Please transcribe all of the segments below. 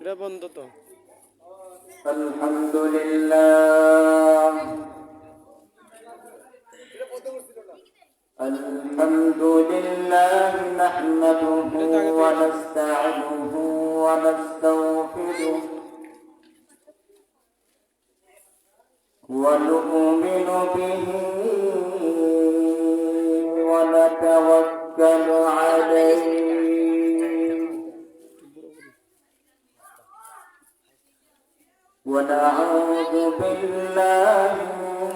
এটা বন্ধ তো। আলহামদুলিল্লাহ নাহমাদুহু ওয়া নাস্তাঈনুহু ওয়া নাস্তাগফিরুহ ওয়া নু'মিনু বিহি ওয়া নাতাওয়াক্কালু আলাইহি ونعوذ بالله من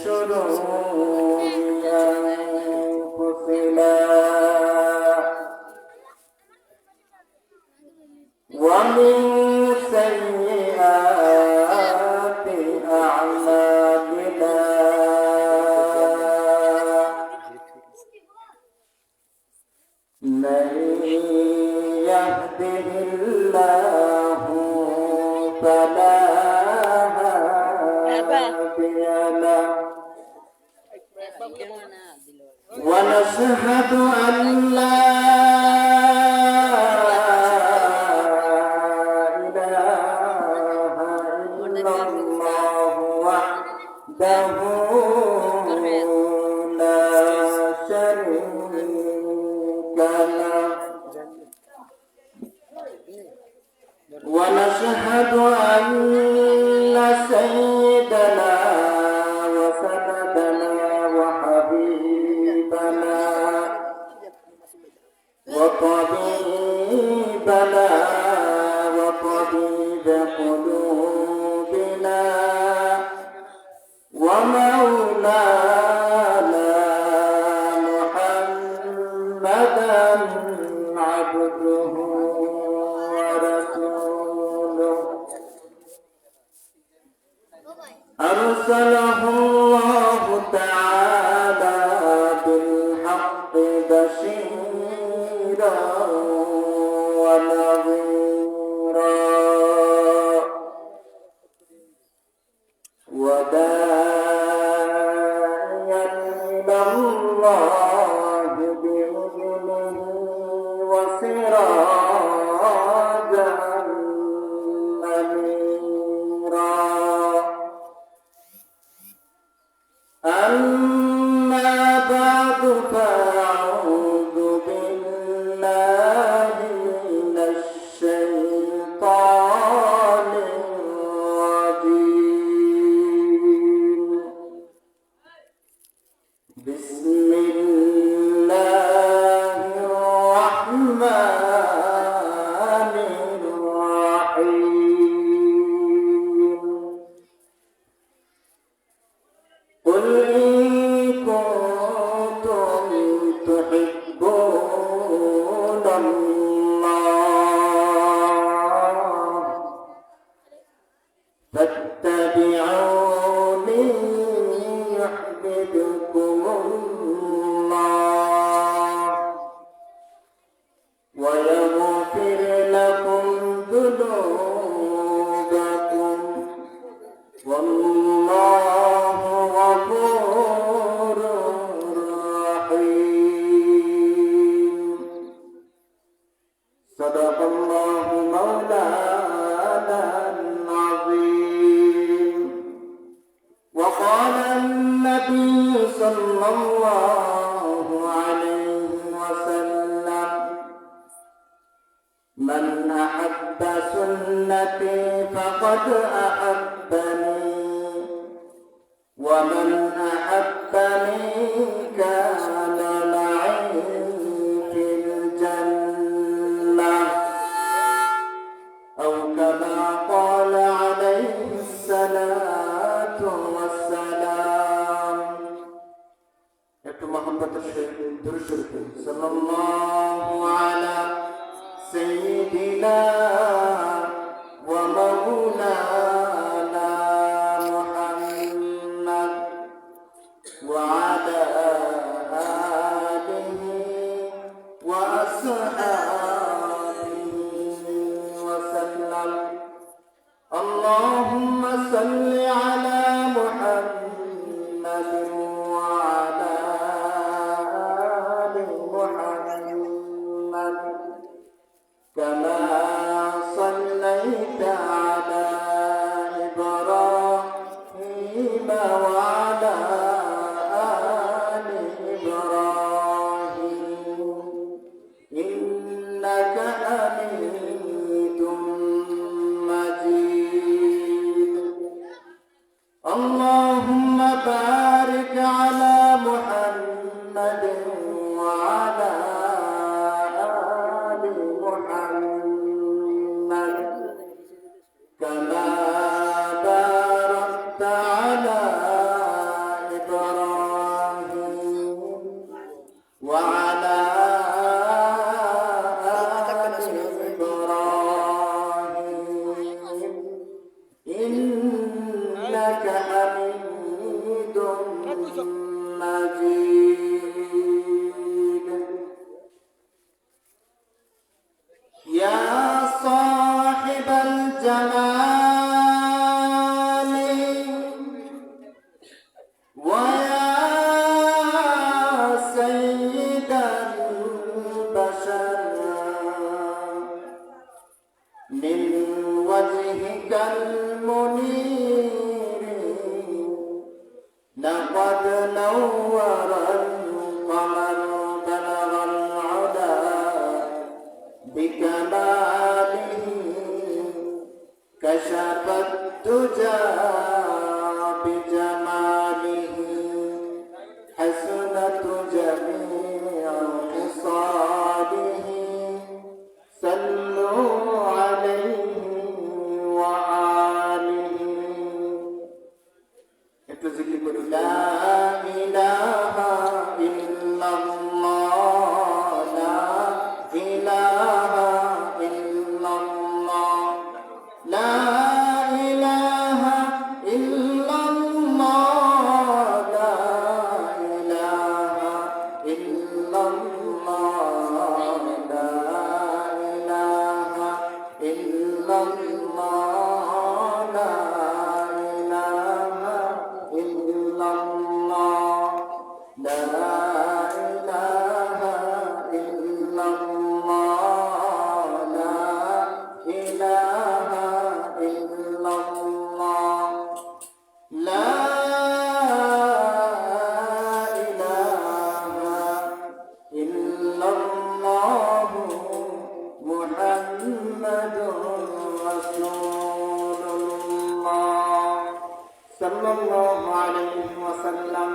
شرور أنفسنا ومن سيئات أعمالنا من يهده الله فلا هادي له ونشهد أن لا إله إلا الله وحده لا شريك له ونشهد أن سيدنا وسندنا وحبيبنا وطبيبنا وطبيب قلوبنا ومولانا محمدا عبده أرسله الله تعالى بالحق بشيرا ونذيرا وداعيا إلى الله بإذنه وسراجا منيرا أما بعد فأعوذ بالله من الشيطان الرجيم بسم الله الرحمن الرحيم قل إن كنتم تحبون الله فاتبعوني يحببكم الله ويغفر لكم ذنوبكم والله غفور رحيم صدق الله مولانا العظيم وقال النبي صلى الله عليه وسلم من أحب سنتي فقد أحبني ومن أحبني كان معي في الجنة أو كما قال عليه الصلاة والسلام محمد الشريف صلى الله على سيدنا ومولانا محمد وعلى آله وأصحابه وسلم اللهم صل على محمد وعلى آل محمد وعلى آل إبراهيم إنك حميد مجيد اللهم بارك على محمد وعلى آل محمد كما باركت على إبراهيم وعلى آل إبراهيم إنك حميد مجيد يا صاحب الجمال ويا سيد البشر من وجهك المنير لقد نور القمر بلغ العلا بكماله كشف الدجى بجماله حسنت جميع خصاله صلوا عليه وآله একটু জিকির করি লা ইলাহা ইল্লাল্লাহ লা ইলাহা ইল্লাল্লাহ লা ইলাহা ইল্লাল্লাহ লা ইলাহা ইল্লাল্লাহ লা ইলাহা ইল্লাল্লাহ লা ইলাহা ইল্লাল্লাহ লা ইলাহা ইল্লাল্লাহ লা ইলাহা ইল্লাল্লাহ লা ইলাহা ইল্লাল্লাহ মুহাম্মাদুর রাসূলুল্লাহ সাল্লাল্লাহু আলাইহি ওয়াসাল্লাম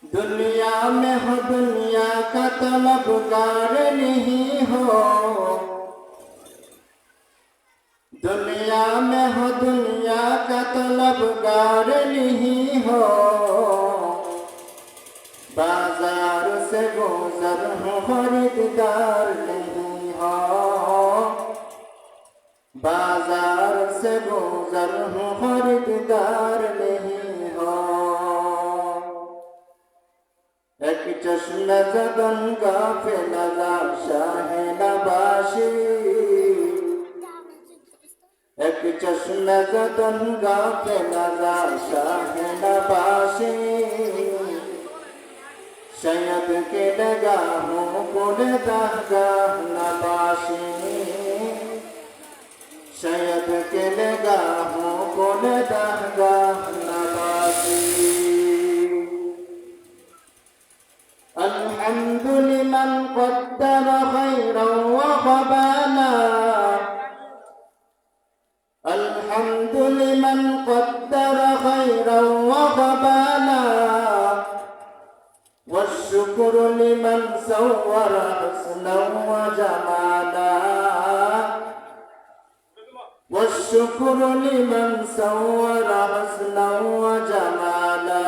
दुनिया में हो दुनिया का तलबगार नहीं हो दुनिया में हो दुनिया का तलबगार नहीं हो बाजार से गुजर हो खरीदार नहीं हो बाजार से गुजर हो खरीदार नहीं हो एक चश्मे जगन का फिलगा शाह नबाशी एक चश्मे जगन का फिलगा शाह नबाशी शयद के निगाहों को दागा नबाशी शयद के निगाहों को दागा नबाशी الحمد لمن قدر خيرا وخبالا الحمد لمن قدر خيرا وخبالا والشكر لمن صور حسنا وجمالا والشكر لمن صور حسنا وجمالا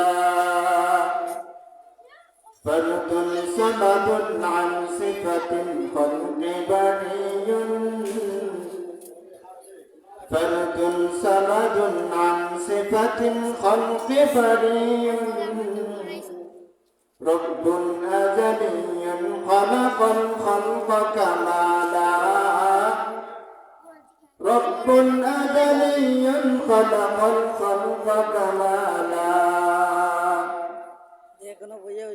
فرد سبب عن صفة الخلق بريء فرد سبب عن صفة الخلق بريء رب أزلي خلق الخلق كمالا رب أزلي خلق الخلق كمالا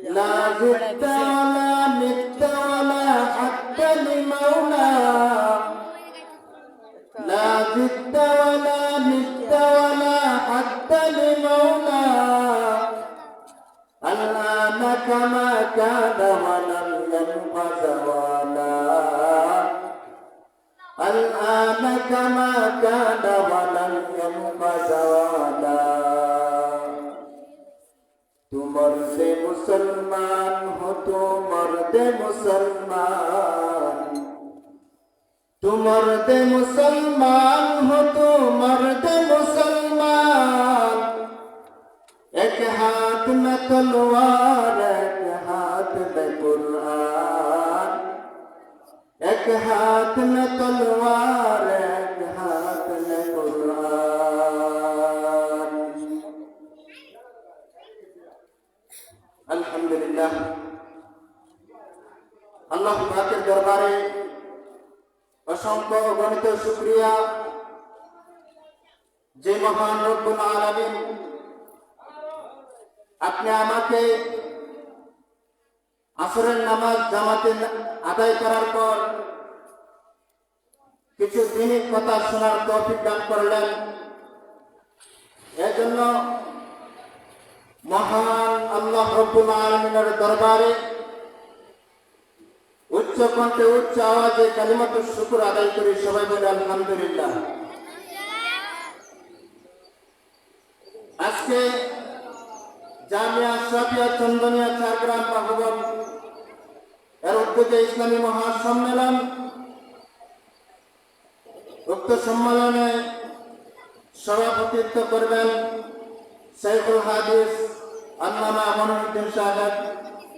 لا زدت ولا مت ولا حد لمولى لا زدت ولا مت ولا كما كان ولن يبق زوالا तुमर्दे मुसलमान हो तुमर्दे मुसलमान तुमर्दे मुसलमान हो तुमर्दे मुसलमान एक हाथ में तलवार एक हाथ में कुरान एक हाथ में तलवार एक हाथ में कुरान अल्हम्दुलिल्लाह अल्लाह पाकेर दरबारे असंख्य अगणित शुक्रिया जे महान रब्बुल आलामीन আপনি আমাকে আসরের নামাজ জামাতে আদায় করার পর কিছু দিনের কথা শোনার তৌফিক দান করলেন এজন্য মহান আল্লাহ রব্বুল আলামিনের দরবারে উচ্চ কণ্ঠে উচ্চ আওয়াজে কালিমাতুশ শুকর আদায় করি সবাই বলে আলহামদুলিল্লাহ আজকে জামিয়া শাফিয়া চন্দনিয়া চারগ্রাম ভবন এর উদ্যোগে ইসলামী মহাসম্মেলন উক্ত সম্মেলনে সভাপতিত্ব করবেন শাইখুল হাদিস আল্লামা মনিরুদ্দিন সাহেব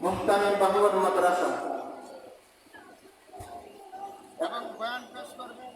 মুহতামিম বাহুবল মাদ্রাসা এবং বয়ান পেশ করবেন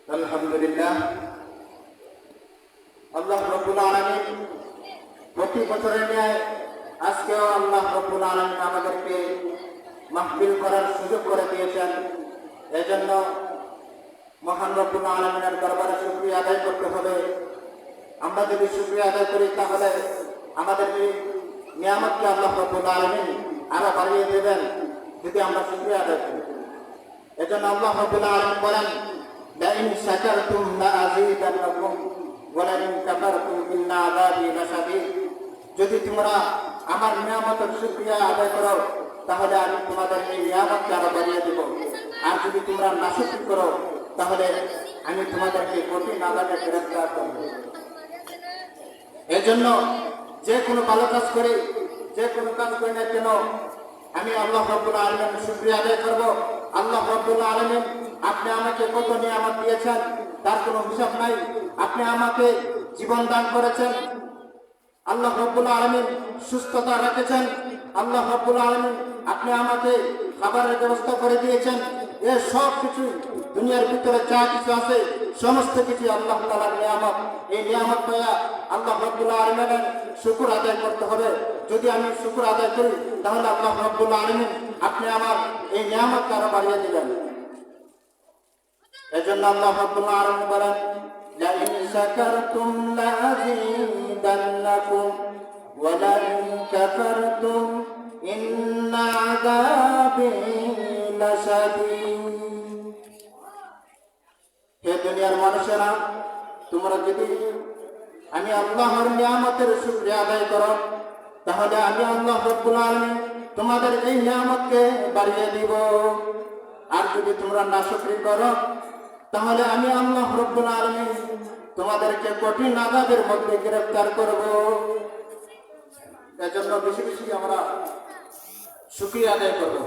আলহামদুলিল্লাহ আল্লাহ রাব্বুল আলামিন প্রতি বছরের ন্যায় আজকেও আল্লাহ রাব্বুল আলামিন আমাদেরকে মাহফিল করার সুযোগ করে দিয়েছেন এজন্য মহান রব্বুল আলামিনের দরবারে শুকরিয়া আদায় করতে হবে আমরা যদি শুকরিয়া আদায় করি তাহলে আমাদের এই নিয়ামতকে আল্লাহ রাব্বুল আলামিন আরো বাড়িয়ে দেবেন যদি আমরা শুকরিয়া আদায় করি এজন্য আল্লাহ রাব্বুল আলামিন বলেন لئن شكرتم لأزيدنكم ولئن كفرتم إن عذابي لشديد যদি তোমরা আমার নিয়ামতের শুকরিয়া আদায় করো তাহলে আমি তোমাদের এই নিয়ামতকে আরো বাড়িয়ে দেব আর যদি তোমরা নাশুকরি করো তাহলে আমি তোমাদেরকে কঠিন আযাবে গ্রেফতার করব এজন্য যে কোনো ভালো কাজ করি যে কোনো কাজ করি না কেন আমি আল্লাহ রাব্বুল আলামিনের শুকরিয়া আদায় করব আল্লাহ রাব্বুল আলামিন আপনি আমাকে কত নিয়ামত দিয়েছেন তার কোনো হিসাব নাই আপনি আমাকে জীবন দান করেছেন আল্লাহ রাব্বুল আলামিন সুস্থতা রেখেছেন আল্লাহ রাব্বুল আলামিন আপনি আমাকে খাবারের ব্যবস্থা করে দিয়েছেন এই সব কিছু দুনিয়ার ভিতরে যা কিছু আছে সমস্ত কিছু আল্লাহ তাআলার নিয়ামত এই নিয়ামত পায়া আল্লাহ রাব্বুল আলামিনের শুকর আদায় করতে হবে যদি আমি শুকর আদায় করি তাহলে আল্লাহ রাব্বুল আলামিন আপনি আমার এই নিয়ামতকে আরো বাড়িয়ে দিবেন এজন্য আল্লাহ রাব্বুল আলামিন বলেন لئن شكرتم لأزيدنكم ولئن كفرتم ইন্না আযাবি লাশাদীদ। হে দুনিয়ার মানুষেরা, তোমরা যদি আমি আল্লাহর নিয়ামতের শুকরিয়া আদায় করো, তাহলে আমি আল্লাহ রব্বুল আলামিন তোমাদের এই নিয়ামতকে বাড়িয়ে দিব। আর যদি তোমরা নাশুকরি করো, তাহলে আমি আল্লাহ রব্বুল আলামিন তোমাদেরকে কঠিন আযাবের মধ্যে গ্রেফতার করব। এজন্য বেশি বেশি আমরা শুকরিয়া আদায় করব।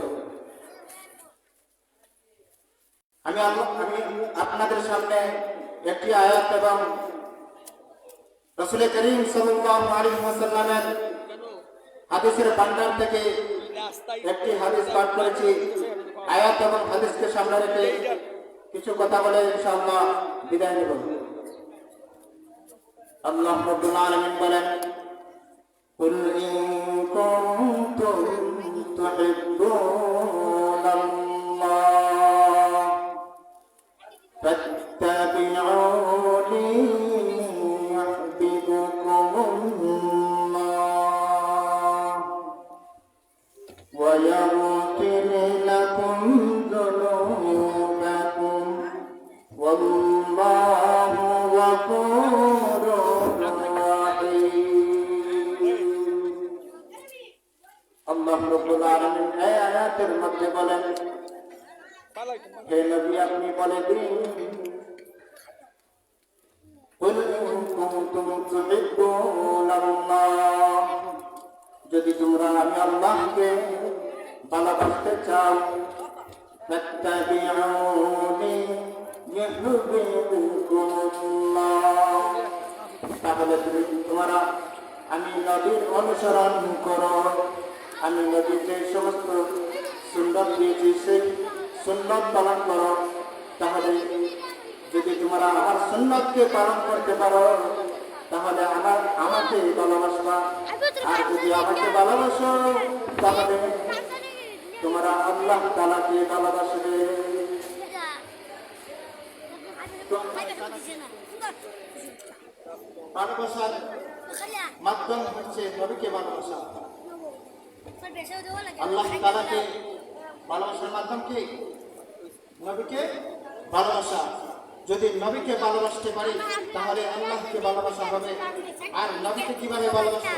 আমি আপনাদের সামনে একটি আয়াত এবং রাসূল করিম সাল্লাল্লাহু আলাইহি ওয়াসাল্লামের হাদিসের ভান্ডার থেকে একটি হাদিস পাঠ করেছি। আয়াত এবং হাদিসকে সামনে রেখে কিছু কথা বলে ইনশাআল্লাহ বিদায় নেব। আল্লাহ রাব্বুল আলামিন বলেন, কুল ইন কুনতুম তুহিব্বুনাল্লাহ ফাত্তাবিউনি ইউহিব্বুকুমুল্লাহ ওয়া ইয়াগফির লাকুম যুনুবাকুম ওয়াল্লাহু গফুরুর রাহিম। আল্লাহ রাব্বুল আলামিন এই আয়াতের মধ্যে বলেন, হে নবী আপনি বলে দিন, কুল ইন কুনতুম তুহিব্বুনাল্লাহ, যদি তোমরা আমি আল্লাহকে ভালোবাসতে চাও, ফাত্তাবিউনি ইউহিব্বুকুমুল্লাহ, তাহলে তোমরা আমি নবীর অনুসরণ করো। আমি নবীর যে সমস্ত সুন্নাত দিয়েছি সেই সুন্নাত পালন করো। তাহলে যদি তোমরা আমার সুন্নাতকে পালন করতে পারো, তাহলে আমাকে ভালোবাসবা। আর যদি আমাকে ভালোবাসো, তাহলে তোমরা আল্লাহ তাআলাকে ভালোবাসবে। ভালোবাসার মাধ্যম হচ্ছে নবীকে ভালোবাসা। আল্লাহ তাআলাকে ভালোবাসার মাধ্যম কি? নবীকে ভালোবাসা। যদি নবীকে ভালোবাসতে পারি, তাহলে আল্লাহকে ভালোবাসা হবে। আর নবীকে কিভাবে ভালোবাসা?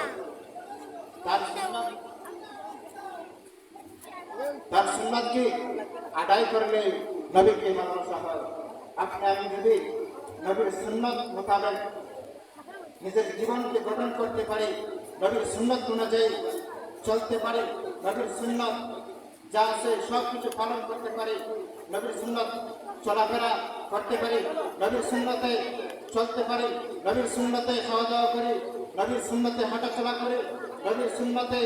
তার সুন্নাতকে আদায় করলে নবীকে ভালোবাসা হয়। আমি যদি নবীর সুন্নাত মোতাবেক নিজের জীবনকে গঠন করতে পারি, নবীর সুন্নাত অনুযায়ী চলতে পারি, নবীর সুন্নাত যা আছে সব কিছু পালন করতে পারি, নবীর সুন্নাত চলাফেরা করতে পারি, নবীর সুন্নতে চলতে পারি, নবীর সুন্নতে খাওয়া দাওয়া করি, নবীর সুন্নতে হাঁটাচলা করি, নবীর সুন্নতে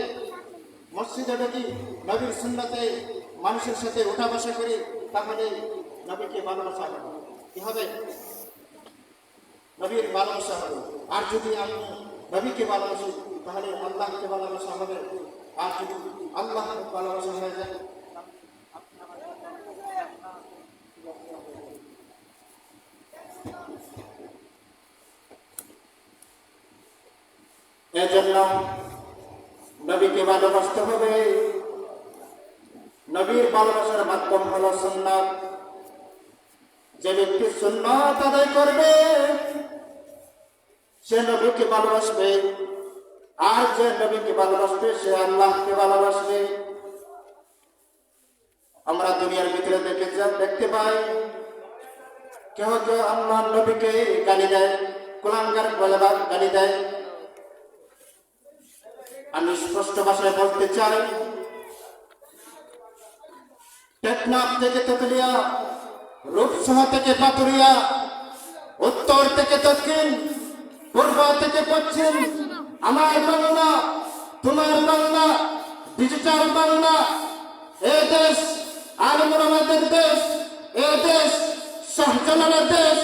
মসজিদে ঢুকি, নবীর সুন্নতে মানুষের সাথে উঠা বসা করি, তাহলে নবীকে ভালোবাসা হবে। কি হবে? নবীর ভালোবাসা হবে। আর যদি আমি নবীকে ভালোবাসি, তাহলে আল্লাহকে ভালোবাসা হবে। আর যদি আল্লাহকে ভালোবাসা হয়ে যায়, এজন্য নবীকে ভালোবাসতে হবে। নবীর ভালোবাসার মাধ্যম হলো সুন্নাত। যে ব্যক্তি সুন্নাত আদায় করবে, সে নবীকে ভালোবাসবে। আর যে নবীকে ভালোবাসবে, সে আল্লাহকে ভালোবাসবে। আমরা দুনিয়ার ভিতরে দেখতে পাই, কেউ কেউ আল্লাহ নবীকে গালি দেয়, কুলাঙ্গার বলে গালি দেয়। আমি স্পষ্ট ভাষায় বলতে চাই, টেকনাফ থেকে তেতুলিয়া, রূপসহ থেকে পাতুরিয়া, উত্তর থেকে দক্ষিণ, পূর্ব থেকে পশ্চিম, আমার বাংলা, তোমার বাংলা, ডিজিটাল বাংলা, এ দেশ আলমুর আমাদের দেশ, এ দেশ শাহজালালের দেশ,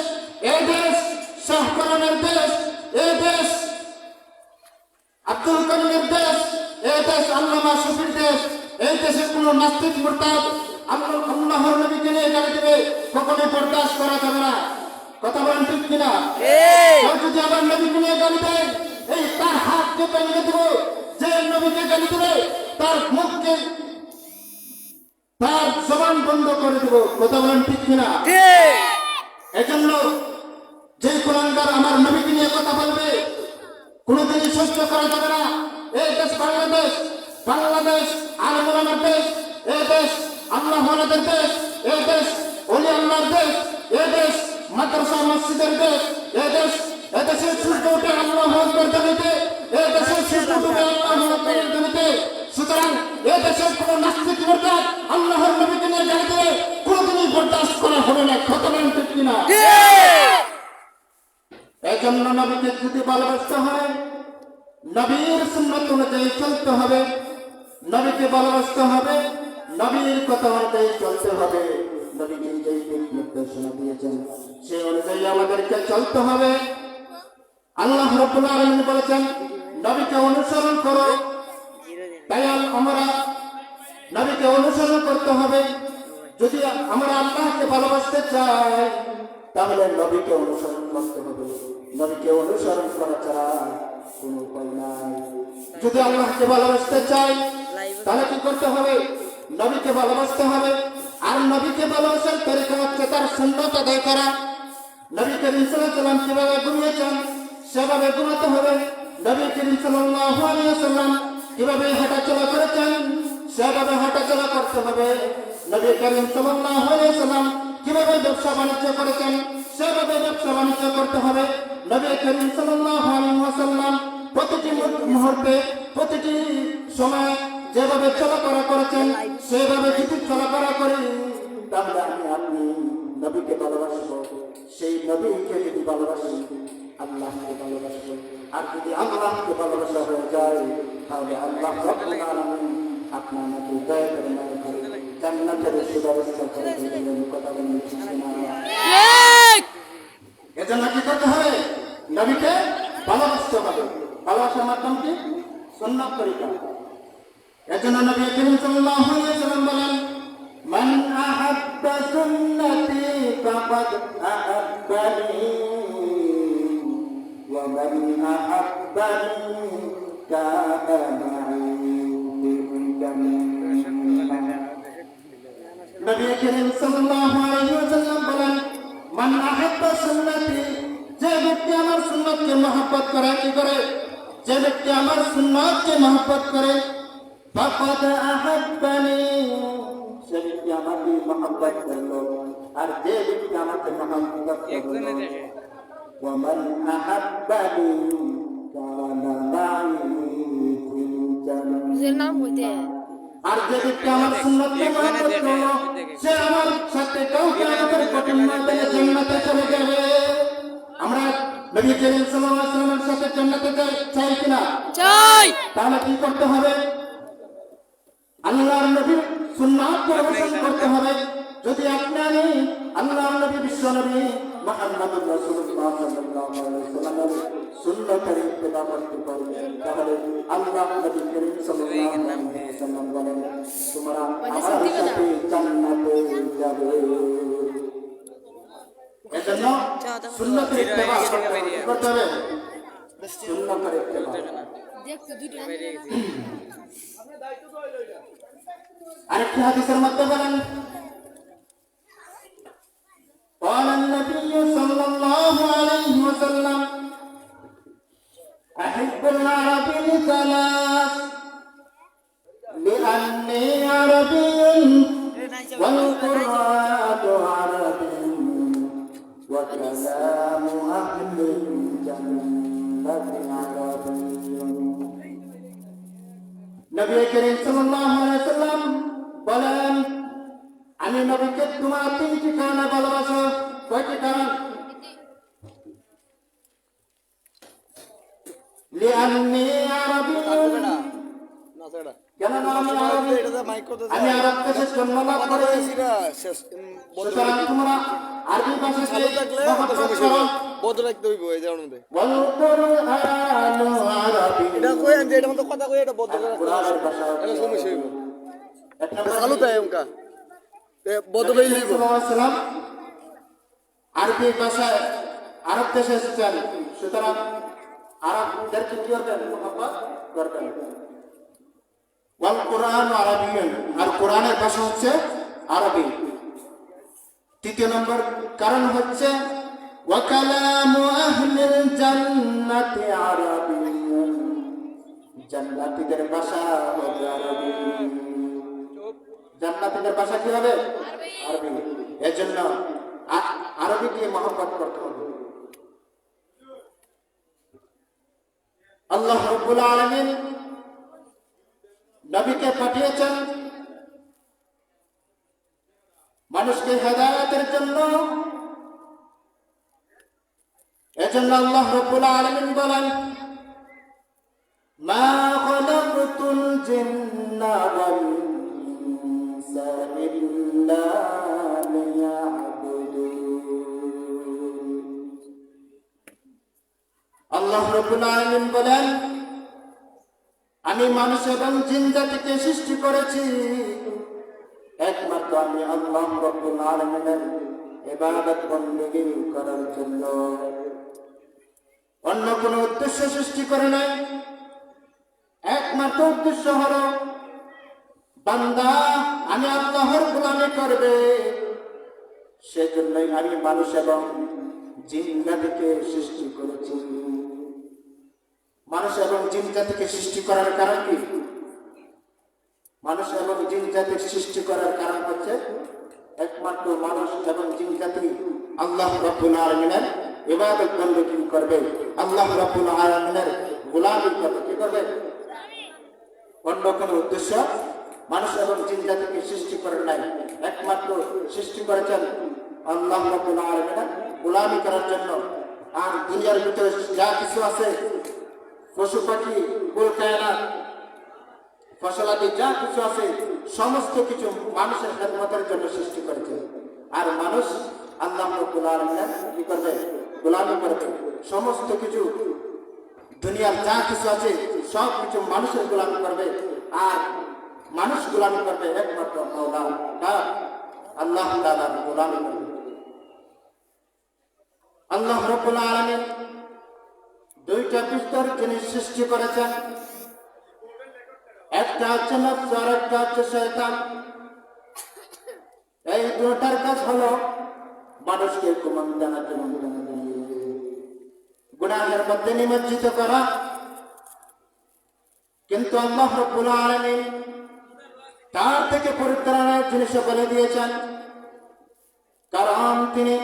এ দেশ শাহকরণের দেশ, এ দেশ আব্দুল করিমের দেশ, এই দেশ আল্লামা শফির দেশ। এই দেশে কোনো নাস্তিক মুরতাদ আল্লাহর নবীকে নিয়ে গালি দেবে, কখনোই বরদাস্ত করা যাবে না। কথা বলেন ঠিক কিনা? কেউ যদি আবার নবীকে নিয়ে গালি দেয়, এই তার হাত কেটে নিয়ে দেবো। যে নবীকে গালি দেবে তার মুখকে তার জবান বন্ধ করে দেব। কথা বলেন ঠিক কিনা? এজন্য যে কোরআনকার আমার নবীকে নিয়ে কথা বলবে কোনোদিনই সহ্য করা যাবে না। এই দেশ বাংলাদেশ, বাংলাদেশ আলেমুল আমার দেশ, এই দেশ আল্লাহ ওয়ালাদের দেশ, এই দেশ ওলি আল্লাহর দেশ, এই দেশ মাদ্রাসা মসজিদের দেশ, এই দেশ এদেশে সূর্য ওঠে আল্লাহু আকবার দাবিতে, এই দেশে সূর্য ডুবে আল্লাহু আকবার দাবিতে। সুতরাং এই দেশের কোন নাস্তিক মুরতাদ আল্লাহর নবীকে নিয়ে গালি দিলে কোনোদিনই বরদাস্ত করা হবে না। কথা বলেন ঠিক কিনা? এই জন্য নবীকে যদি ভালোবাসতে হয় নবীর সুন্নাত অনুযায়ী চলতে হবে, নবীকে ভালোবাসতে হবে, নবীর কথা অনুযায়ী চলতে হবে। নবীকে যেই দিক নির্দেশনা দিয়েছেন সেই অনুযায়ী আমাদেরকে চলতে হবে। আল্লাহ রাব্বুল আলামিন বলেছেন নবীকে অনুসরণ করো। তাই আমরা নবীকে অনুসরণ করতে হবে। যদি আমরা আল্লাহকে ভালোবাসতে চাই তাহলে নবীকে অনুসরণ করতে হবে। নবীকে অনুসরণ করা ছাড়া কোনো উপায় নাই। যদি আল্লাহকে ভালোবাসতে চাই তাহলে কি করতে হবে? নবীকে ভালোবাসতে হবে। আর নবীকে ভালোবাসার তরিকা হচ্ছে তার সুন্নাত আদায় করা। নবী করিম সাল্লাল্লাহু আলাইহি ওয়াসাল্লাম কিভাবে ঘুমিয়েছেন সেভাবে ঘুমাতে হবে। নবী করিম সাল্লাল্লাহু আলাইহি ওয়াসাল্লাম কিভাবে হাঁটাচলা করেছেন সেভাবে হাঁটাচলা করতে হবে। নবী করিম সাল্লাল্লাহু আলাইহি ওয়াসাল্লাম কিভাবে ব্যবসা বাণিজ্য করেছেন সেভাবে ব্যবসা বাণিজ্য করতে হবে। নবী করিম সাল্লাল্লাহু আলাইহি ওয়াসাল্লাম প্রতিটি মুহূর্তে প্রতিটি সময় যেভাবে চলাফেরা করেছেন সেভাবে যদি চলাফেরা করি তাহলে আপনি নবীকে ভালোবাসবো। সেই নবীকে যদি ভালোবাসি আল্লাহকে ভালোবাসবো। আর যদি আল্লাহকে ভালোবাসা হয়ে যায় তাহলে আল্লাহ রাব্বুল আলামিন আপনার নাকি দয়া করে মায়া করে জান্নাতের সুব্যবস্থা করে দিবেন। কথা বলেন ঠিক না? এজন্য কি করতে হবে? নবীকে ভালোবাসতে হবে। ভালোবাসার মাধ্যম কি? সুন্নাত তরিকা। এজন্য নবী করিম সাল্লাল্লাহু আলাইহি ওয়াসাল্লাম বলেন মান আহাব্বা সুন্নতি ফাকাদ আহাব্বানি ওয়া মান আহাব্বানি কানা মা'i ফিল জান্নাহ। নবী করিম সাল্লাল্লাহু আলাইহি ওয়াসাল্লাম বলেন মান আহাব্বা সুন্নতি, যে ব্যক্তি আমার সুন্নাতকে মহব্বত করে, কি করে? যে ব্যক্তি আমার সুন্নাতকে মহব্বত করে ফাকাদ আহাব্বানি, সে ব্যক্তি আমাকে মহব্বত করলো। আর যে ব্যক্তি আমাকে মহব্বত করলো ওয়া মান আহাব্বানি কানা মা'i ফিল জান্নাহ। আর যে ব্যক্তি আমার সুন্নাতকে মহব্বত করলো সে আমার সাথে কাউকে আমাদের কঠিন ময়দানে জান্নাতে চলে যাবে। আমরা নবী করিম সাল্লাল্লাহু আলাইহি ওয়াসাল্লামের সাথে জান্নাতে চাই কিনা? চাই। তাহলে কি করতে হবে? আল্লাহর নবীর সুন্নাতকে অনুসরণ করতে হবে। যদি আপনি আমি আল্লাহর নবী বিশ্ব নবী মুহাম্মদুর রাসূলুল্লাহ সাল্লাল্লাহু আলাইহি ওয়াসাল্লামের সুন্নাতের ইত্তেবা করতে পারি তাহলে আল্লাহ নবী করিম সাল্লাল্লাহু আলাইহি ওয়াসাল্লাম বলেন তোমরা আমার সাথে জান্নাতে যাবে। এজন্য সুন্নাতের ইত্তেবা করতে হবে। সুন্নাতের ইত্তেবা আরেকটি হাদিসের মধ্যে বলেন قال النبي صلى الله عليه وسلم أحب العرب لثلاث لأني عربي والقرآن عربي وكلام أهل الجنة عربي। নবী করিম সাল্লাল্লাহু আলাইহি ওয়াসাল্লাম বলেন আমি নবীকে তোমার তিনটি কারণে ভালোবাসো। কয়টি কারণ? লিআন্নি আরাবিয়্যুন, কেননা আমি আরব দেশে জন্মলাভ করেছি। সুতরাং তোমরা আরবি ভাষাকে মহব্বত করো। বদ রাখতে হইব এই জানার মধ্যে ওয়াল কুরআনু আরাবি, এটা কই আনছে এটা মতো কথা কই এটা বদ রাখতে এটা সমস্যা হইব। আলু তাই উনকা তে বদ লইলি সাল্লাল্লাহু আরবি ভাষায় আরব দেশে এসেছেন। সুতরাং আরবদেরকে কি করবেন? মহব্বত করবেন। ওয়াল কোরআন আরবিয়্যুন, আর কোরআনের ভাষা হচ্ছে আরবি। তৃতীয় নম্বর কারণ হচ্ছে ওয়া কালামু আহলিল জান্নাতি আরাবিয়্যুন, জান্নাতীদের ভাষা হবে আরবি। জান্নাতীদের ভাষা কি হবে? আরবি। এজন্য আরবি দিয়ে মহব্বত করতে হবে। আল্লাহ রাব্বুল আলামিন নবীকে পাঠিয়েছেন মানুষকে হেদায়েতের জন্য। এজন্য আল্লাহ রাব্বুল আলামিন বলেন, মা খালাকতুল জিন্না ওয়াল ইনসা ইল্লা লিয়াবুদুন। আল্লাহ রাব্বুল আলামিন বলেন, আমি মানুষ এবং জিন জাতিকে সৃষ্টি করেছি একমাত্র আমি আল্লাহ রাব্বুল আলামিনের ইবাদত বন্দেগী করার জন্য, অন্য কোনো উদ্দেশ্য সৃষ্টি করে নাই। একমাত্র উদ্দেশ্য হলো বান্দা আমি আল্লাহর গোলামি করবে, সেজন্যই আমি মানুষ এবং জিন জাতিকে সৃষ্টি করেছি। মানুষ এবং জিন জাতিকে সৃষ্টি করার কারণ কি? মানুষ এবং জিন জাতির সৃষ্টি করার কারণ হচ্ছে একমাত্র মানুষ এবং জিন জাতি আল্লাহ রাব্বুল আলামিনের ইবাদত বন্দেগী করবে, আল্লাহ রাব্বুল আলামিনের গোলামি করবে। কি করবে? অন্য কোনো উদ্দেশ্য মানুষ এবং জিন জাতিকে সৃষ্টি করেন নাই, একমাত্র সৃষ্টি করেছেন আল্লাহ রাব্বুল আলামিনের গোলামি করার জন্য। আর দুনিয়ার ভিতরে যা কিছু আছে, পশু পাখি, কুল কায়নাত, ফসলাদি যা কিছু আছে, সমস্ত কিছু মানুষের খেদমতের জন্য সৃষ্টি করেছে। আর মানুষ আল্লাহ রাব্বুল আলামিনের কি করবে? গোলামি করবে। সমস্ত কিছু দুনিয়ার যা কিছু আছে সব কিছু মানুষের গোলামি করবে। আর মানুষ গোলামি করবে একমাত্র আল্লাহ তাআলার গোলামি করবে। আল্লাহ রাব্বুল আলামিন দুইটা বিস্তর জিনিস সৃষ্টি করেছেন, একটা হচ্ছে নফস আর একটা হচ্ছে শয়তান। এই দুটার কাজ হলো মানুষকে কুমন্ত্রণা গুনাহের মধ্যে নিমজ্জিত করা। কিন্তু আল্লাহ রাব্বুল আলামিন তার থেকে পরিত্রাণের জিনিস বলে দিয়েছেন, কারণ তিনি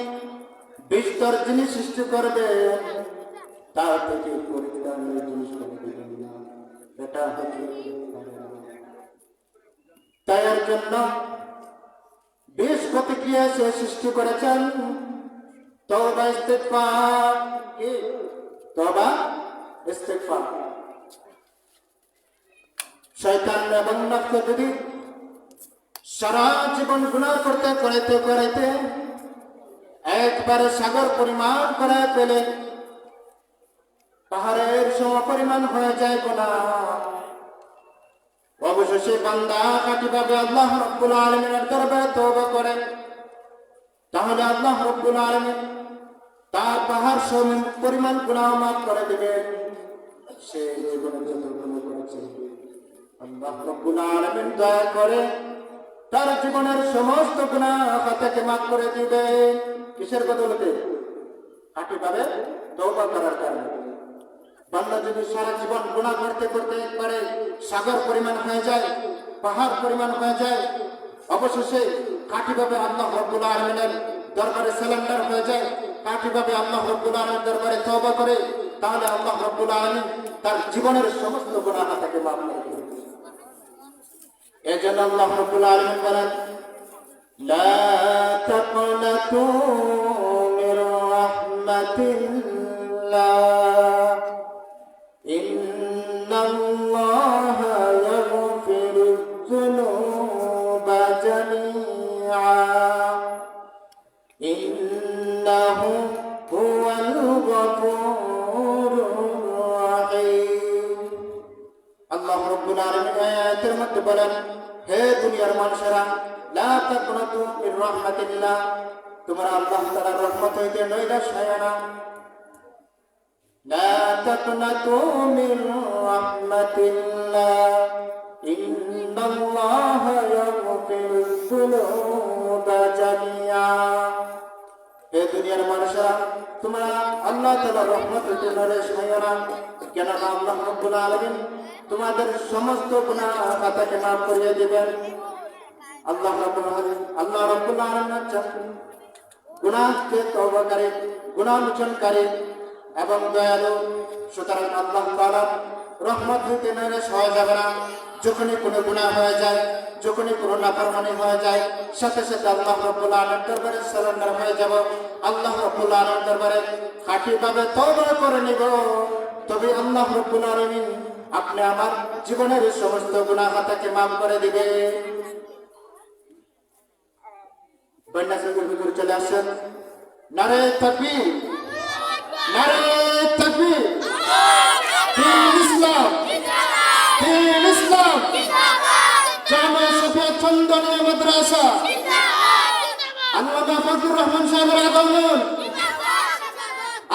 বিস্তর জিনিস সৃষ্টি করবে, তার থেকে পরিত্রাণের জিনিস বলে দিবেন না। এটা হচ্ছে তাই এর জন্য বেশ প্রতিক্রিয়া সে সৃষ্টি করেছেন তওবা ইস্তিগফার। কি? তওবা ইস্তিগফার। শয়তান এবং নফস যদি সারা জীবন গুনাহ করতে করাইতে করাইতে একবারে সাগর পরিমাণ করে ফেলে, পাহাড়ের সম পরিমাণ হয়ে যায় গুনাহ, অবশেষে বান্দা খাঁটিভাবে আল্লাহ রাব্বুল আলামিনের দরবারে তওবা করে, তাহলে আল্লাহ রাব্বুল আলামিন তার পাহাড় সম পরিমাণ গুনাহ মাফ করে দিবেন। সে জীবনে যত গুনাহ করেছে আল্লাহ রাব্বুল আলামিন দয়া করে তার জীবনের সমস্ত গুনাহ খাতাকে মাফ করে দিবেন। কিসের বদৌলতে? খাঁটিভাবে তওবা করার কারণে। বান্দা যদি সারা জীবন গুনাহ করতে করতে একবারে সাগর পরিমাণ হয়ে যায়, পাহাড় পরিমাণ হয়ে যায়, অবশেষে খাঁটিভাবে আল্লাহ রাব্বুল আলামিনের দরবারে সারেন্ডার হয়ে যায়, খাঁটিভাবে আল্লাহ রাব্বুল আলামিনের দরবারে তওবা করে, তাহলে আল্লাহ রাব্বুল আলামিন তার জীবনের সমস্ত গুনাহ তাকে মাফ করে দিবেন। এজন্য আল্লাহ রাব্বুল আলামিন বলেন, লা তাকনাতু মির রাহমাতিল্লাহ ইন্নাল্লাহা ইয়াগফিরুয যুনুবা জামিআ ইন্নাহু হুয়াল গফুরুর রাহিম। আল্লাহ রাব্বুল আলামিন আয়াতের মধ্যে বলেন, হে দুনিয়ার মানুষেরা, লা তাকনাতু মির রাহমাতিল্লাহ, তোমরা আল্লাহ তাআলার রহমত হইতে নৈরাশ হয়ো না। লা তাকনাতু মির রাহমাতিল্লাহ, ইন্নাল্লাহা ইয়াগফিরুয যুনুবা জামিআ। হে দুনিয়ার মানুষেরা, তোমরা আল্লাহ তাআলার রহমতের জন্য রেশ হইও না, কেননা আল্লাহ রাব্বুল আলামিন তোমাদের সমস্ত গুনাহ খাতাকে মাফ করিয়ে দিবেন। আল্লাহ রাব্বুল আলামিন গুনাহকে তওবাকারী, গুনাহ মোচনকারী এবং দয়ালু। সুতরাং আল্লাহ তাআলা রহমত হইতে নিরাশ হয়ে যাবে না। যখনই কোনো গুনাহ হয়ে যায়, যখনই কোনো নাফরমানি হয়ে যায়, সাথে সাথে আল্লাহ রাব্বুল আলামিনের দরবারে সারেন্ডার হয়ে যাব। আল্লাহ রাব্বুল আলামিনের দরবারে খাঁটিভাবে তওবা করে নিব। তবে আল্লাহ রাব্বুল আলামিন আপনি আমার জীবনের সমস্ত গুনাহ খাতাকে মাফ করে দিবে। বন্যা সঙ্গে হুজুর চলে আসেন। নারে তাকবীর, নারে তাকবীর। দ্বীন ইসলাম, দ্বীন ইসলাম। জামিয়া শফিয়া চন্দনিয়া মাদ্রাসা, আল্লামা ফজলুর রহমান সাহেবের আগমন,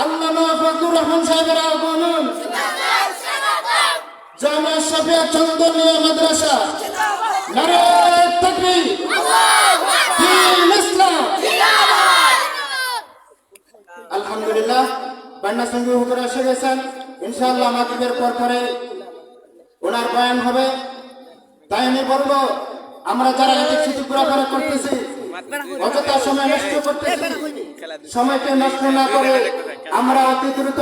আল্লামা ফজলুর রহমান সাহেবের আগমন। জামিয়া শফিয়া চন্দনিয়া মাদ্রাসা, নারে তাকবীর, দ্বীন ইসলাম। আলহামদুলিল্লাহ, বান্না সঙ্গী হুজুর এসে গেছেন। ইনশাআল্লাহ মাগরিবের পরে ওনার বয়ান হবে। তাই আমি বলবো, আমরা যারা এদিক সেদিক ঘোরাফেরা করতেছি, অযথা সময় নষ্ট করতেছি, সময়কে নষ্ট না করে আমরা অতি দ্রুত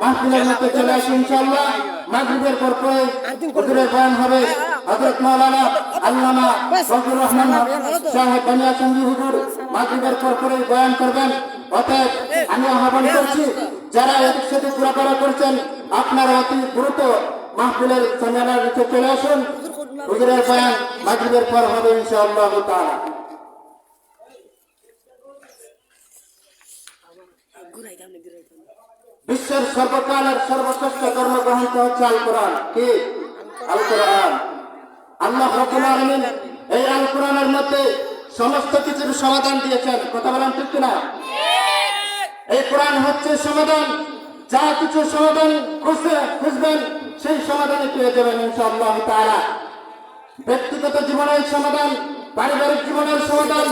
মাহফিলের মধ্যে চলে আসি। ইনশাআল্লাহ মাগরিবের পরে হুজুরের বয়ান হবে। হযরত মাওলানা আল্লামা ফজলুর রহমান সাহেব বানিয়া সঙ্গী হুজুর মাগরিবের পরে বয়ান করবেন। অতএব আমি আহ্বান করছি, যারা এদিক সেদিক ঘোরাফেরা করছেন, আপনারা অতি দ্রুত মাহফিলের সম্মেলনের ভিতরে চলে আসুন। হুজুরের বয়ান মাগরিবের পর হবে ইনশাআল্লাহ তাআলা। বিশ্বের সর্বকালের সর্বশ্রেষ্ঠ ধর্মগ্রন্থ হচ্ছে আল কোরআন। কি? আল কোরআন। আল্লাহ রাব্বুল আলামিন এই আল কোরআনের মধ্যে সমস্ত কিছুর সমাধান দিয়েছেন। কথা বলেন ঠিক কিনা? এই কোরআন হচ্ছে সমাধান। যা কিছু সমাধান খুঁজবেন সেই সমাধানে পেয়ে যাবেন ইনশাআল্লাহ তাআলা। ব্যক্তিগত জীবনের সমাধান, পারিবারিক জীবনের সমাধান,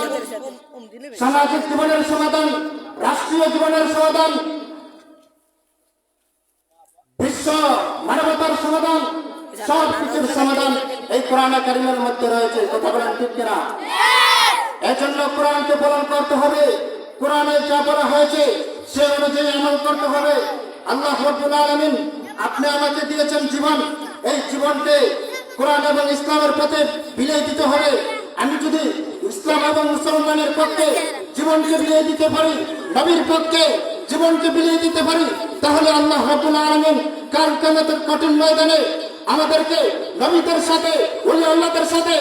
সামাজিক জীবনের সমাধান, রাষ্ট্রীয় জীবনের সমাধান, বিশ্ব মানবতার সমাধান, সব কিছুর সমাধান এই কোরআনে কারিমের মধ্যে রয়েছে। কথা বলেন ঠিক কিনা? এজন্য কোরআনকে পালন করতে হবে। কোরআনে যা বলা হয়েছে সে অনুযায়ী আমল করতে হবে। আল্লাহ রাব্বুল আলামিন আপনি আমাকে দিয়েছেন জীবন, এই জীবনকে কোরআন এবং ইসলামের পথে বিলিয়ে দিতে হবে। আমি যদি ইসলাম এবং মুসলমানের পক্ষে জীবনকে বিলিয়ে দিতে পারি, নবীর পক্ষে জীবনকে বিলিয়ে দিতে পারি, তাহলে আল্লাহ রাব্বুল আলামিন কাল কিয়ামতের কঠিন ময়দানে আমাদেরকে নবীদের সাথে, ওলি আল্লাহদের সাথে,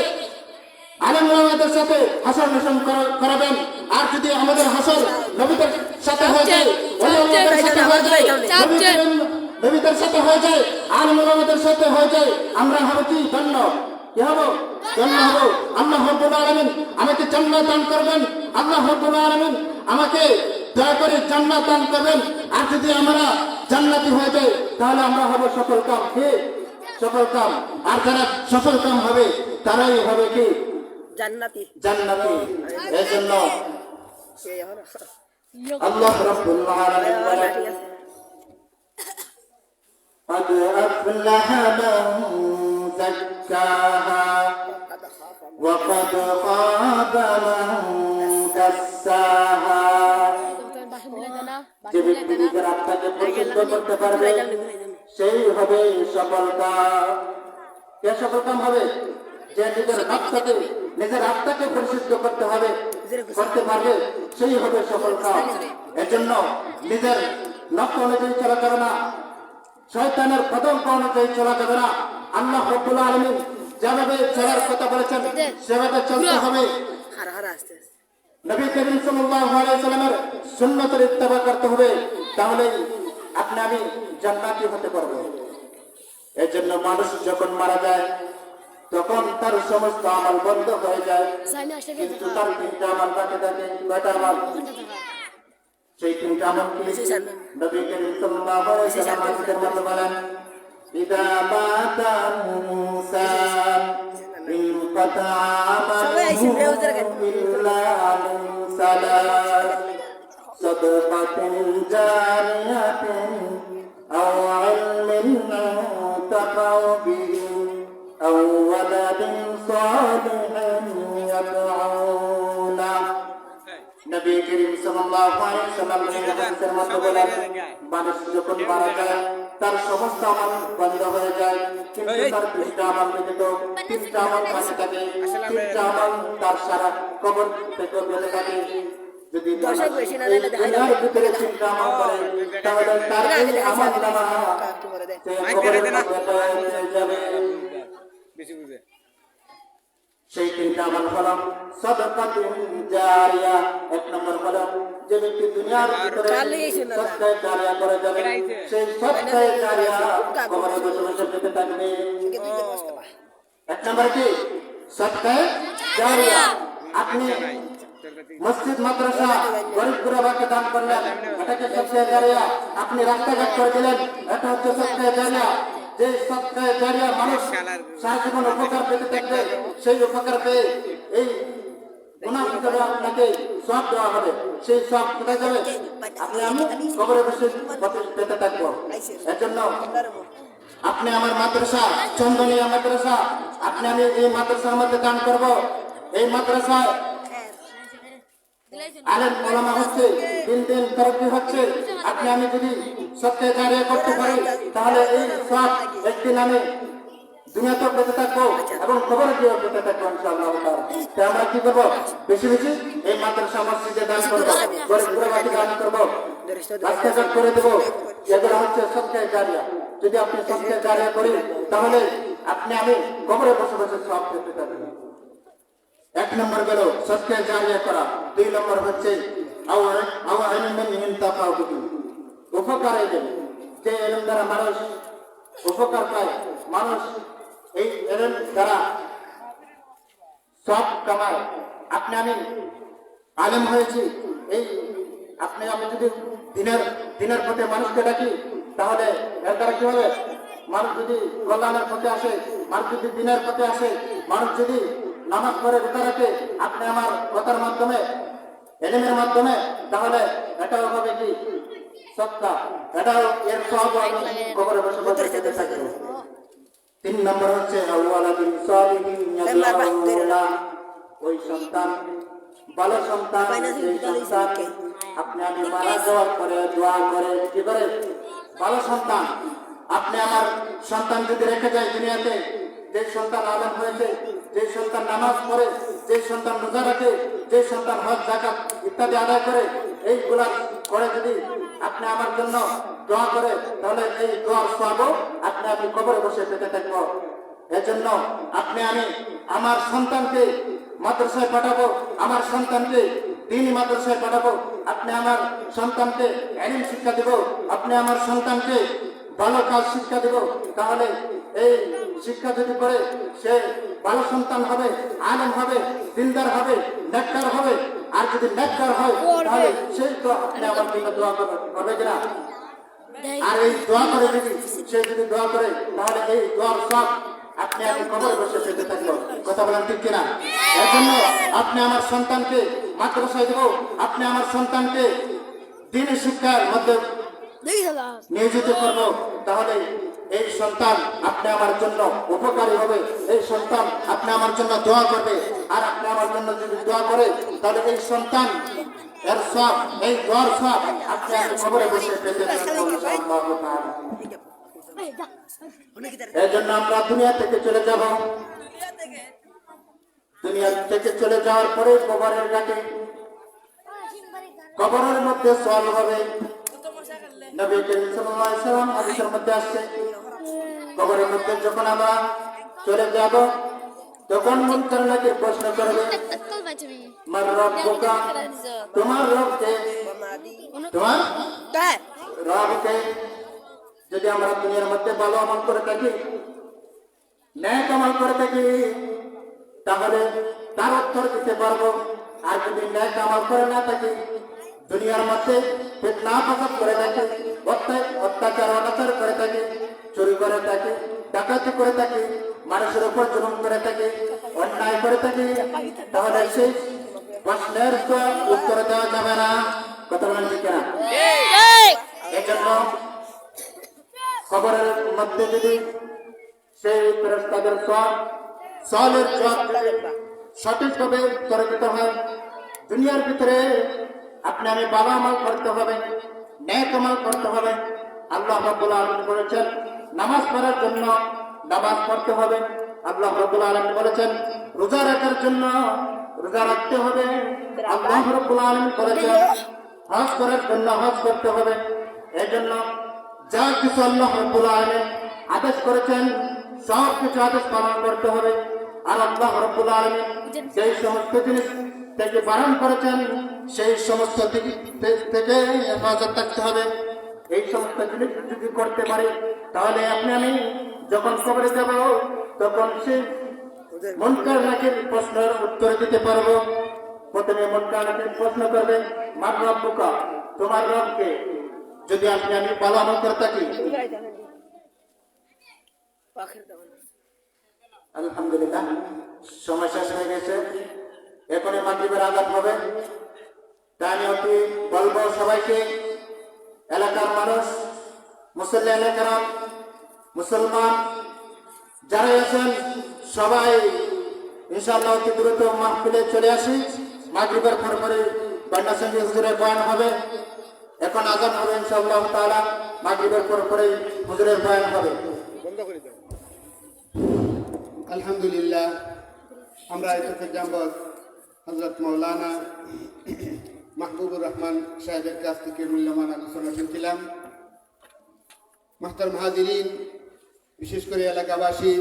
আলেম ওলামাদের সাথে হাসর নাসর করাবেন। আর যদি আমাদের হাসর নবীদের সাথে হয়ে যায়, ওলি আল্লাহদের সাথে হয়ে যায়, নবীদের সাথে হয়ে যায়, আলেম ওলামাদের সাথে হয়ে যায়, আমরা হব কি? ধন্য। কি হব? ধন্য হব। আল্লাহ রাব্বুল আলামিন আমাকে জান্নাত দান করবেন। আল্লাহ রাব্বুল আলামিন আমাকে দয়া করে জান্নাত দান করবেন। আর যদি আমরা জান্নাতি হয়ে যাই, তাহলে আমরা হব সফল কাম। কি? সফল কাম। আর যারা সফল কাম হবে তারাই হবে কি? জান্নাতি। জান্নাতি। এজন্য আল্লাহ রাব্বুল আলামিন বলেন, قد أفلح من زكاها وقد خاب من دساها। যে ব্যক্তি নিজের আত্মাকে পরিশুদ্ধ করতে পারবে সেই হবে সফল কাম। কে সফল কাম হবে? যে নিজের আত্মাকে পরিশুদ্ধ করতে পারবে সেই হবে সফল কাম। এজন্য নিজের লক্ষ্য অনুযায়ী চলা যাবে না, শয়তানের পদঙ্ক অনুযায়ী চলা যাবে না। আল্লাহ রাব্বুল আলামিন যেভাবে চলার কথা বলেছেন সেভাবে চলতে হবে। নবী করিম সাল্লাল্লাহু আলাইহি ওয়াসাল্লামের সুন্নতের ইত্তেবা করতে হবে, তাহলেই আপনি আমি জান্নাতি হতে পারবো। এর জন্য মানুষ যখন মারা যায় তখন তার সমস্ত আমল বন্ধ হয়ে যায়, কিন্তু তার তিনটা আমল বাকি থাকে। কয়টা আমল? সেই তিনটা আমল কি? নবী করিম সাল্লাল্লাহু আলাইহি ওয়াসাল্লাম আমাদের মধ্যে বলেন, إذا مات موسى انقطع عمله إلا من ثلاث صدقة جارية أو علم ينتفع به أو ولد صالح يدعو له নবী করিম সাল্লাল্লাহু আলাইহি ওয়াসাল্লাম হাদিসের মধ্যে বলেন মানুষ যখন মারা যায় তার সমস্ত আমল বন্ধ হয়ে যায় কিন্তু তার তিনটা আমল ব্যতীত তিনটা আমল বাকি থাকে তিনটা আমল তার সারা কবর থেকে বেঁচে থাকে যদি দুনিয়ার ভিতরে তিনটা আমল করে তাহলে তার এই আমল নামা কবরে যাবে সেই তিনটা আমল হলো সাদাকাতুন জারিয়া। এক নম্বর হলো যে ব্যক্তি দুনিয়ার ভিতরে সদকা জারিয়া করে যাবে সেই সদকা জারিয়া কবরে বসে বসে পেতে থাকবে। এক নম্বর কি সদকা জারিয়া। আপনি মসজিদ মাদ্রাসা গরিব গুরবাকে দান করলেন, এটাকে সদকা জারিয়া। আপনি রাস্তাঘাট করে দিলেন, এটা হচ্ছে সদকা জারিয়া। যে সদকা জারিয়া মানুষ সারা জীবন উপকার পেতে থাকবে, সেই উপকার পেয়ে এই গুনাহ হিসেবে আপনাকে সব দেওয়া হবে। সেই সব কোথায় যাবে? আপনি আমি কবরে বসে পেতে থাকবো। এর জন্য আপনি আমার মাদ্রাসা চন্দনিয়া মাদ্রাসা, আপনি আমি এই মাদ্রাসার মধ্যে দান করব। এই মাদ্রাসায় আলেম ওলামা হচ্ছে, দিন দিন তরক্কি হচ্ছে। আপনি আমি যদি সত্যে জারিয়া করতে পারি তাহলে এই সব একদিন আমি দুনিয়াতেও পেতে থাকবো এবং খবরে গিয়েও পেতে থাকবো ইনশাআল্লাহ। তাই আমরা কি করবো? বেশি বেশি এই মাদ্রাসা মসজিদে দান করবো, গরিব গুরবাকে দান করবো, রাস্তাঘাট করে দেবো। এগুলো হচ্ছে সত্যে জারিয়া। যদি আপনি সত্যে জারিয়া করি তাহলে আপনি আমি খবরে বসে বসে সব পেতে থাকবেন। এক নম্বর গেল সত্যে জারিয়া করা। দুই নম্বর হচ্ছে উপকার এলেন, যে এলেন দ্বারা মানুষ উপকার পায়, মানুষ এই এলেন দ্বারা সব কামায়। আপনি আমি আলেম হয়েছি, এই আপনি আমি যদি দিনের পথে মানুষকে ডাকি তাহলে এর দ্বারা কি হবে? মানুষ যদি কল্যাণের পথে আসে, মানুষ যদি দিনের পথে আসে, মানুষ যদি নামাজ পড়ে রোজা রাখে আপনি আমার কথার মাধ্যমে, এলিমের মাধ্যমে, তাহলে এটাও হবে কি সত্তা, এটাও এর সব কবরে বসে বসে পেতে থাকবে। তিন নম্বর হচ্ছে ওই সন্তান, ভালো সন্তান, এই সন্তান আপনি আমি মারা যাওয়ার পরে দোয়া করে কি করে? ভালো সন্তান আপনি আমার সন্তান যদি রেখে যায় দুনিয়াতে, যে সন্তান আলেম হয়েছে, যে সন্তান নামাজ পড়ে, যে সন্তান রোজা রাখে, যে সন্তান হজ যাকাত ইত্যাদি আদায় করে, এইগুলা করে যদি আপনি আমার জন্য দোয়া করে তাহলে এই দোয়ার সওয়াবও আপনি আমি কবরে বসে পেতে থাকবো। এজন্য আপনি আমি আমার সন্তানকে মাদ্রাসায় পাঠাবো, আমার সন্তানকে দ্বীনি মাদ্রাসায় পাঠাবো, আপনি আমার সন্তানকে ইলম শিক্ষা দেব, আপনি আমার সন্তানকে ভালো কাজ শিক্ষা দেব। তাহলে এই শিক্ষা যদি করে সে ভালো সন্তান হবে, আলেম হবে, দিনদার হবে, নেককার হবে। আর যদি নেককার হয় তাহলে সেই তো আপনি আমার জন্য দোয়া করবে কিনা? আর এই দোয়া করে যদি দোয়া করে তাহলে এই দোয়ার সব আপনি আমি কবরে বসে পেতে থাকবো। কথা বলেন ঠিক কিনা? এর জন্য আপনি আমার সন্তানকে মাদ্রাসায় দেব, আপনি আমার সন্তানকে দ্বীনি শিক্ষার মধ্যে নিয়োজিত করব। তাহলে এই সন্তান আপনি আমার জন্য উপকারী হবে, এই সন্তান আপনি আমার জন্য দোয়া করবে। আর আপনি আমার জন্য যদি দোয়া করে তাহলে এই সন্তান এর সব, এই দোয়ার সব আপনি আমি কবরে বসে পেতে থাকবো ইনশাআল্লাহ তাআলা। এই জন্য আমরা দুনিয়া থেকে চলে যাব। দুনিয়া থেকে চলে যাওয়ার পরে কবরের ঘাটে, কবরের মধ্যে সওয়াল হবে। নবী করিম সাল্লাল্লাহু আলাইহি ওয়াসাল্লাম হাদিসের মধ্যে আসছে, কবরের মধ্যে যখন আমরা চলে যাব তখন মুনকার নাকির প্রশ্ন করবে, মার রব্বুকা, তোমার রব কে? তোমার রব কে? যদি আমরা দুনিয়ার মধ্যে ভালো আমল করে থাকি, নেক আমল করে থাকি, তাহলে তার উত্তর দিতে পারবো। আর যদি নেক আমল করে না থাকি, দুনিয়ার মধ্যে ফিতনা ফাসাদ করে থাকে, অত্যাচার অনাচার করে থাকে, চুরি করে থাকে, ডাকাতি করে থাকে, মানুষের উপর জুলুম করে থাকে, অন্যায় করে থাকে, তাহলে সেই প্রশ্নের তো উত্তর দেওয়া যাবে না। কথা বলেন ঠিক না? এই জন্য খবরের মধ্যে যদি সেই ফেরেশতাদের সওয়ালের জবাব যদি সঠিকভাবে উত্তর দিতে হয়, দুনিয়ার ভিতরে আপনি আমি ভালো আমল করতে হবে, নেক আমল করতে হবে। আল্লাহ রাব্বুল আলামিন বলেছেন নামাজ পড়ার জন্য নামাজ পড়তে হবে। আল্লাহ রাব্বুল আলামিন বলেছেন রোজা রাখার জন্য রোজা রাখতে হবে। আল্লাহ রাব্বুল আলামিন বলেছেন হজ করার জন্য হজ করতে হবে। এই জন্য যা কিছু আল্লাহ রাব্বুল আলামিন আদেশ করেছেন সব কিছু আদেশ পালন করতে হবে। আর আল্লাহ রাব্বুল আলামিন যেই সমস্ত জিনিস থেকে বারণ করেছেন সেই সমস্ত থেকে হেফাজত থাকতে হবে। এই সমস্ত জিনিস যদি করতে পারি তাহলে আপনি আমি যখন কবরে যাব তখন সেই মুনকার নাকির প্রশ্নের উত্তর দিতে পারবো। প্রথমে মুনকার নাকির প্রশ্ন করবে মান রব্বুকা, তোমার রবকে। যদি আপনি আমি ভালো আমল করে থাকি, আলহামদুলিল্লাহ সময় শেষ হয়ে গেছে, এখনই মাগরিবের আযান হবে। তাই আমি অতি বলবো সবাইকে, এলাকার মানুষ, মুসল্লি এলাকার মুসলমান যারা আছেন সবাই ইনশাআল্লাহ অতি দ্রুত মাহফিলে চলে আসি। মাগরিবের পরে বান্ডাসঙ্গী হুজুরের বয়ান হবে। এখন আযান হবে ইনশাআল্লাহ তাআলা, মাগরিবের পরে হুজুরের বয়ান হবে। বন্ধ করে দাও। আলহামদুলিল্লাহ, আমরা এতক্ষণ যাবৎ হযরত মাওলানা মাহবুবুর রহমান সাহেবের কাছ থেকে মূল্যবান আলোচনা শুনছিলাম। মুহতারাম হাজিরিন, বিশেষ করে এলাকাবাসী,